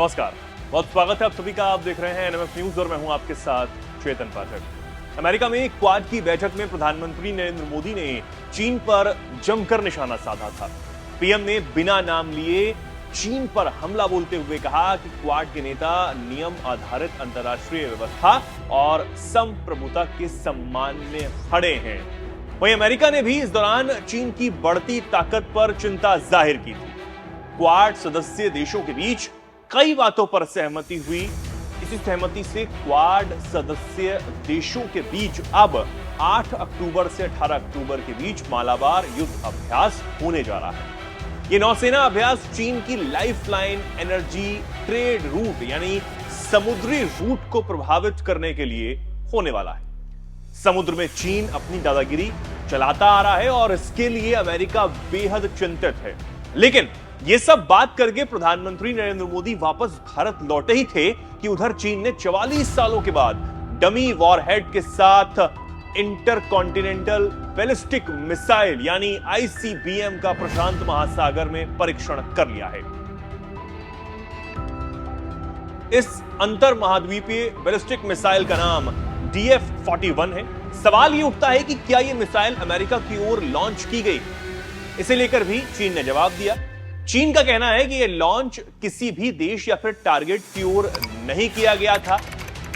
नमस्कार, बहुत स्वागत है आप सभी का। आप देख रहे हैं एनएमएफ न्यूज और मैं हूं आपके साथ चेतन पाठक। अमेरिका में क्वाड की बैठक में प्रधानमंत्री नरेंद्र मोदी ने चीन पर जमकर निशाना साधा था। पीएम ने बिना नाम लिए चीन पर हमला बोलते हुए कहा कि क्वाड के नेता नियम आधारित अंतर्राष्ट्रीय व्यवस्था और संप्रभुता के सम्मान में खड़े हैं। वहीं अमेरिका ने भी इस दौरान चीन की बढ़ती ताकत पर चिंता जाहिर की थी। क्वाड सदस्य देशों के बीच कई बातों पर सहमति हुई। इसी सहमति से क्वाड सदस्य देशों के बीच अब 8 अक्टूबर से 18 अक्टूबर के बीच मालाबार युद्ध अभ्यास होने जा रहा है। यह नौसेना अभ्यास चीन की लाइफलाइन एनर्जी ट्रेड रूट यानी समुद्री रूट को प्रभावित करने के लिए होने वाला है। समुद्र में चीन अपनी दादागिरी चलाता आ रहा है और इसके लिए अमेरिका बेहद चिंतित है। लेकिन ये सब बात करके प्रधानमंत्री नरेंद्र मोदी वापस भारत लौटे ही थे कि उधर चीन ने 44 सालों के बाद डमी वॉरहेड के साथ इंटरकॉन्टिनेंटल बैलिस्टिक मिसाइल यानी आईसीबीएम का प्रशांत महासागर में परीक्षण कर लिया है। इस अंतर महाद्वीपीय बैलिस्टिक मिसाइल का नाम DF-41 है। सवाल यह उठता है कि क्या यह मिसाइल अमेरिका की ओर लॉन्च की गई? इसे लेकर भी चीन ने जवाब दिया। चीन का कहना है कि यह लॉन्च किसी भी देश या फिर टारगेट की ओर नहीं किया गया था।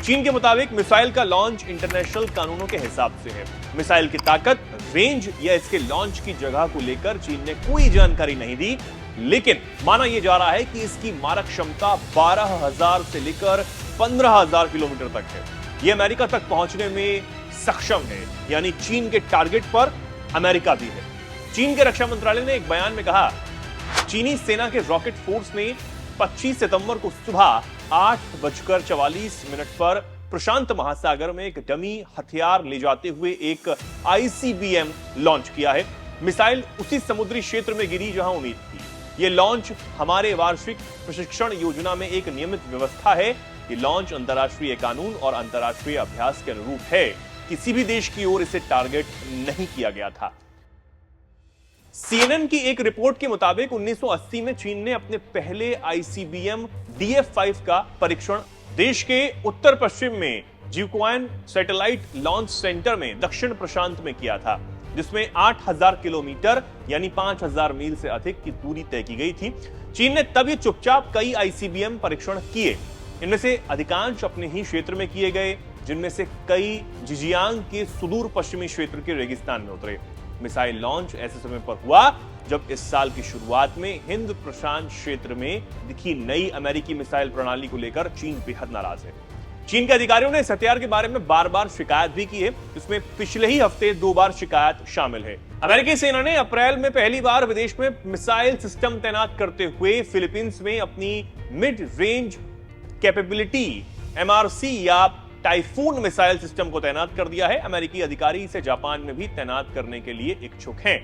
चीन के मुताबिक मिसाइल का लॉन्च इंटरनेशनल कानूनों के हिसाब से है। मिसाइल की ताकत, रेंज या इसके लॉन्च की जगह को लेकर चीन ने कोई जानकारी नहीं दी, लेकिन माना यह जा रहा है कि इसकी मारक क्षमता 12,000 से लेकर 15,000 किलोमीटर तक है। यह अमेरिका तक पहुंचने में सक्षम है, यानी चीन के टारगेट पर अमेरिका भी है। चीन के रक्षा मंत्रालय ने एक बयान में कहा, चीनी सेना के रॉकेट फोर्स ने 25 सितंबर को सुबह 8:44 पर प्रशांत महासागर में एक डमी हथियार ले जाते हुए एक आईसीबीएम लॉन्च किया है। मिसाइल उसी समुद्री क्षेत्र में गिरी जहां उम्मीद थी। यह लॉन्च हमारे वार्षिक प्रशिक्षण योजना में एक नियमित व्यवस्था है। यह लॉन्च अंतर्राष्ट्रीय कानून और अंतर्राष्ट्रीय अभ्यास के अनुरूप है। किसी भी देश की ओर इसे टारगेट नहीं किया गया था। CNN की एक रिपोर्ट के मुताबिक 1980 में चीन ने अपने पहले आईसीबीएम DF-5 का परीक्षण देश के उत्तर पश्चिम में जिक्वान सैटेलाइट लॉन्च सेंटर में दक्षिण प्रशांत में किया था, जिसमें 8,000 किलोमीटर यानी 5,000 मील से अधिक की दूरी तय की गई थी। चीन ने तब ये चुपचाप कई आईसीबीएम परीक्षण किए। इनमें से अधिकांश अपने ही क्षेत्र में किए गए, जिनमें से कई जिजियांग के सुदूर पश्चिमी क्षेत्र के रेगिस्तान में उतरे। मिसाइल लॉन्च ऐसे समय पर हुआ जब इस साल की शुरुआत में हिंद प्रशांत क्षेत्र में दिखी नई अमेरिकी मिसाइल प्रणाली को लेकर चीन बेहद नाराज है। चीन के अधिकारियों ने इस हथियार के बारे में बार-बार शिकायत भी की है, जिसमें पिछले ही हफ्ते 2 बार शिकायत शामिल है। अमेरिकी सेना ने अप्रैल में पहली बार विदेश में मिसाइल सिस्टम तैनात करते हुए फिलीपींस में अपनी मिड रेंज कैपेबिलिटी MRC या टाइफून मिसाइल सिस्टम को तैनात कर दिया है। अमेरिकी अधिकारी इसे जापान में भी तैनात करने के लिए इच्छुक हैं।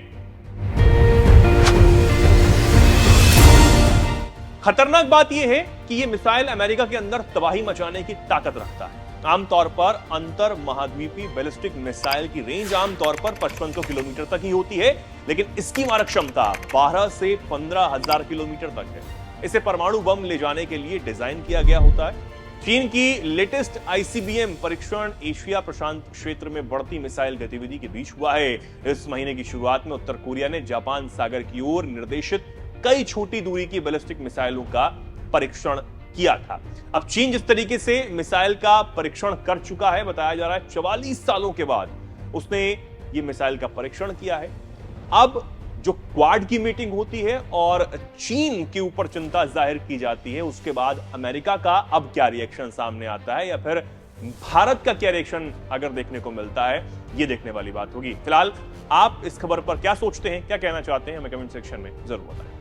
खतरनाक बात यह है कि यह मिसाइल अमेरिका के अंदर तबाही मचाने की ताकत रखता है। आमतौर पर अंतर महाद्वीपीय बैलिस्टिक मिसाइल की रेंज आमतौर पर 5500 किलोमीटर तक ही होती है, लेकिन इसकी मारक क्षमता 12 से 15,000 किलोमीटर तक है। इसे परमाणु बम ले जाने के लिए डिजाइन किया गया होता है। चीन की लेटेस्ट आईसीबीएम परीक्षण एशिया प्रशांत क्षेत्र में बढ़ती मिसाइल गतिविधि के बीच हुआ है। इस महीने की शुरुआत में उत्तर कोरिया ने जापान सागर की ओर निर्देशित कई छोटी दूरी की बैलिस्टिक मिसाइलों का परीक्षण किया था। अब चीन जिस तरीके से मिसाइल का परीक्षण कर चुका है, बताया जा रहा है 44 सालों के बाद उसने ये मिसाइल का परीक्षण किया है। अब जो क्वाड की मीटिंग होती है और चीन के ऊपर चिंता जाहिर की जाती है, उसके बाद अमेरिका का अब क्या रिएक्शन सामने आता है या फिर भारत का क्या रिएक्शन अगर देखने को मिलता है, ये देखने वाली बात होगी। फिलहाल आप इस खबर पर क्या सोचते हैं, क्या कहना चाहते हैं, हमें कमेंट सेक्शन में जरूर बताएं।